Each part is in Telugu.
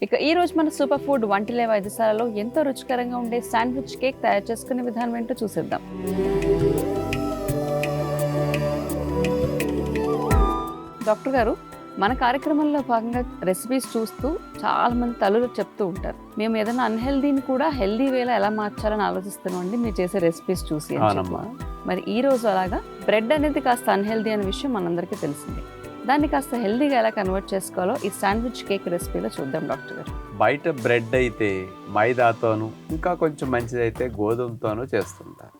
ఇక ఈ రోజు మన సూపర్ ఫుడ్ వంటిలే వైద్యశాలలో ఎంతో రుచికరంగా ఉండే శాండ్విచ్ కేక్ తయారు చేసుకునే విధానం ఏంటో చూసేద్దాం. డాక్టర్ గారు, మన కార్యక్రమంలో భాగంగా రెసిపీస్ చూస్తూ చాలా మంది తల్లులు చెప్తూ ఉంటారు, మేము ఏదైనా అన్హెల్దీని కూడా హెల్దీ వేలో ఎలా మార్చాలని ఆలోచిస్తున్నాం అండి మీరు చేసే రెసిపీస్ చూసి. మరి ఈ రోజు అలాగా బ్రెడ్ అనేది కాస్త అన్హెల్దీ అనే విషయం మనందరికీ తెలిసింది. దాన్ని కాస్త హెల్దీగా ఎలా కన్వర్ట్ చేసుకోవాలో ఈ శాండ్విచ్ కేక్ రెసిపీలో చూద్దాం డాక్టర్ గారు. బయట బ్రెడ్ అయితే మైదాతోను, ఇంకా కొంచెం మంచిదైతే గోధుమతోనూ చేస్తుంటారు.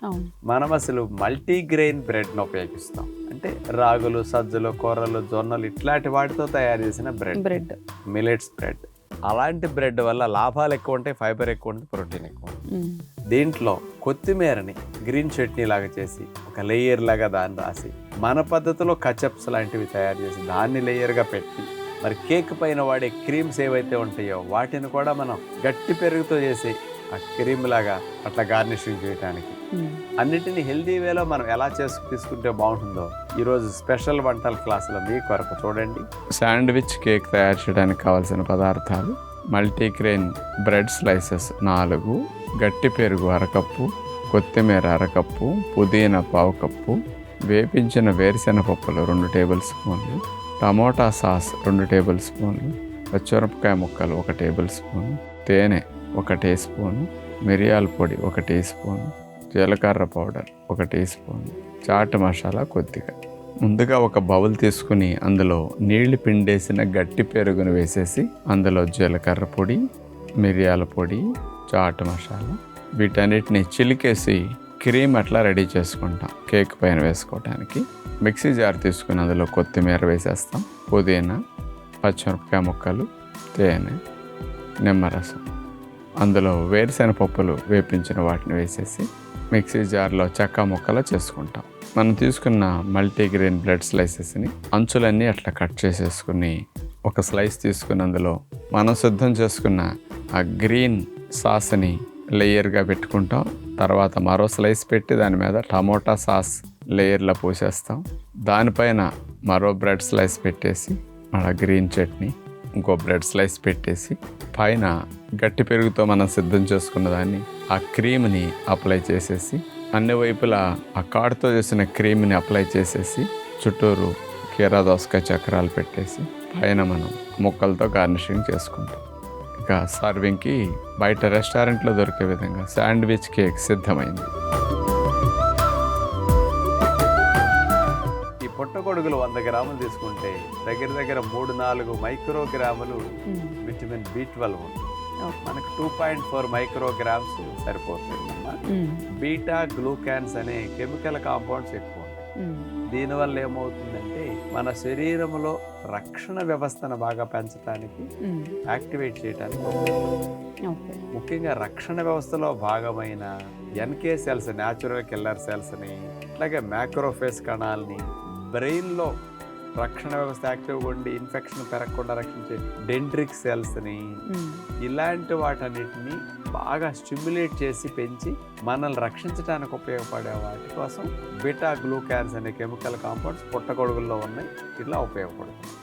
మనం అసలు మల్టీగ్రెయిన్ బ్రెడ్ను ఉపయోగిస్తాం. అంటే రాగులు, సజ్జలు, కొర్రలు, జొన్నలు ఇట్లాంటి వాటితో తయారు చేసిన బ్రెడ్ మిలెట్స్ బ్రెడ్. అలాంటి బ్రెడ్ వల్ల లాభాలు ఎక్కువ ఉంటాయి, ఫైబర్ ఎక్కువ ఉంటుంది, ప్రోటీన్ ఎక్కువ ఉంటుంది. దీంట్లో కొత్తిమీరని గ్రీన్ చట్నీ లాగా చేసి ఒక లేయర్ లాగా దాన్ని రాసి మన పద్ధతిలో కచప్స్ లాంటివి తయారు చేసి దాన్ని లేయర్గా పెట్టి మరి కేక్ పైన వాడే క్రీమ్స్ ఏవైతే ఉంటాయో వాటిని కూడా మనం గట్టి పెరుగుతో చేసి ఆ క్రీమ్ లాగా అట్లా గార్నిషింగ్ చేయడానికి అన్నిటినీ హెల్దీ వేలో మనం ఎలా తీసుకుంటే బాగుంటుందో ఈరోజు స్పెషల్ వంటల క్లాసులో మీ కొరకు చూడండి. శాండ్విచ్ కేక్ తయారు చేయడానికి కావాల్సిన పదార్థాలు: మల్టీగ్రెయిన్ బ్రెడ్ స్లైసెస్ 4, గట్టి పెరుగు 1/2 కప్పు, కొత్తిమీర 1/2 కప్పు, పుదీనా 1/2 కప్పు, వేపించిన వేరుశెనగ పప్పులు 2 టేబుల్ స్పూన్లు, టమోటా సాస్ 2 టేబుల్ స్పూన్లు, పచ్చిమిరపకాయ ముక్కలు 1 టేబుల్ స్పూను, తేనె 1 టీ స్పూను, మిరియాల పొడి 1 టీ స్పూను, జీలకర్ర powder 1 teaspoon, chaat masala కొద్దిగా. ముందుగా ఒక బౌల్ తీసుకుని అందులో నీళ్లు పిండేసిన గట్టి పెరుగును వేసేసి అందులో జీలకర్ర పొడి, మిరియాల పొడి, చాట్ మసాలా వీటన్నిటిని చిలికేసి క్రీమ్ అట్లా రెడీ చేసుకుంటాం కేక్ పైన వేసుకోవడానికి. మిక్సీ జార్ తీసుకుని అందులో కొత్తిమీర వేసేస్తాం, పుదీనా, పచ్చిమిరపకాయ ముక్కలు, తేనె, నిమ్మరసం, అందులో వేరుశెనగ పప్పులు వేపించిన వాటిని వేసేసి మిక్సీ జార్లో చెక్క ముక్కలు చేసుకుంటాం. మనం తీసుకున్న మల్టీగ్రెయిన్ బ్రెడ్ స్లైసెస్ని అంచులన్నీ అట్లా కట్ చేసేసుకుని ఒక స్లైస్ తీసుకుని అందులో మనం సిద్ధం చేసుకున్న ఆ గ్రీన్ సాస్ని లేయర్గా పెట్టుకుంటాం. తర్వాత మరో స్లైస్ పెట్టి దాని మీద టమోటా సాస్ లేయర్లో పోసేస్తాం. దానిపైన మరో బ్రెడ్ స్లైస్ పెట్టేసి మళ్ళీ గ్రీన్ చట్నీ, ఇంకో బ్రెడ్ స్లైస్ పెట్టేసి పైన గట్టి పెరుగుతో మనం సిద్ధం చేసుకున్న దాన్ని ఆ క్రీమ్ని అప్లై చేసేసి అన్ని వైపులా ఆ కాడుతో చేసిన క్రీమ్ని అప్లై చేసేసి చుట్టూరు కీరా దోసకాయ చక్రాలు పెట్టేసి పైన మనం ముక్కలతో గార్నిషింగ్ చేసుకుంటాం. ఇక సర్వింగ్కి బయట రెస్టారెంట్లో దొరికే విధంగా శాండ్విచ్ కేక్ సిద్ధమైంది. ఈ పుట్టగొడుగులు 100 గ్రాములు తీసుకుంటే దగ్గర దగ్గర 3-4 మైక్రోగ్రాములు విటమిన్ B12 ఉంటుంది. మనకు 2.4 మైక్రోగ్రామ్స్ సరిపోతుంది. బీటా గ్లూకాన్స్ అనే కెమికల్ కాంపౌండ్స్ ఎక్కువ ఉంటాయి. దీనివల్ల ఏమవుతుందంటే మన శరీరంలో రక్షణ వ్యవస్థను బాగా పెంచడానికి, యాక్టివేట్ చేయడానికి, ముఖ్యంగా రక్షణ వ్యవస్థలో భాగమైన ఎన్కే సెల్స్, న్యాచురల్ కిల్లర్ సెల్స్ని, అట్లాగే మ్యాక్రోఫేజ్ కణాలని, బ్రెయిన్లో రక్షణ వ్యవస్థ యాక్టివ్గా ఉండి ఇన్ఫెక్షన్ పెరగకుండా రక్షించే డెండ్రిక్ సెల్స్ని, ఇలాంటి వాటన్నిటిని బాగా స్టిమ్యులేట్ చేసి పెంచి మనల్ని రక్షించడానికి ఉపయోగపడే వాటి కోసం బీటా గ్లూకాన్స్ అనే కెమికల్ కాంపౌండ్స్ పుట్టగొడుగుల్లో ఉన్నాయి. ఇట్లా ఉపయోగపడుతుంది.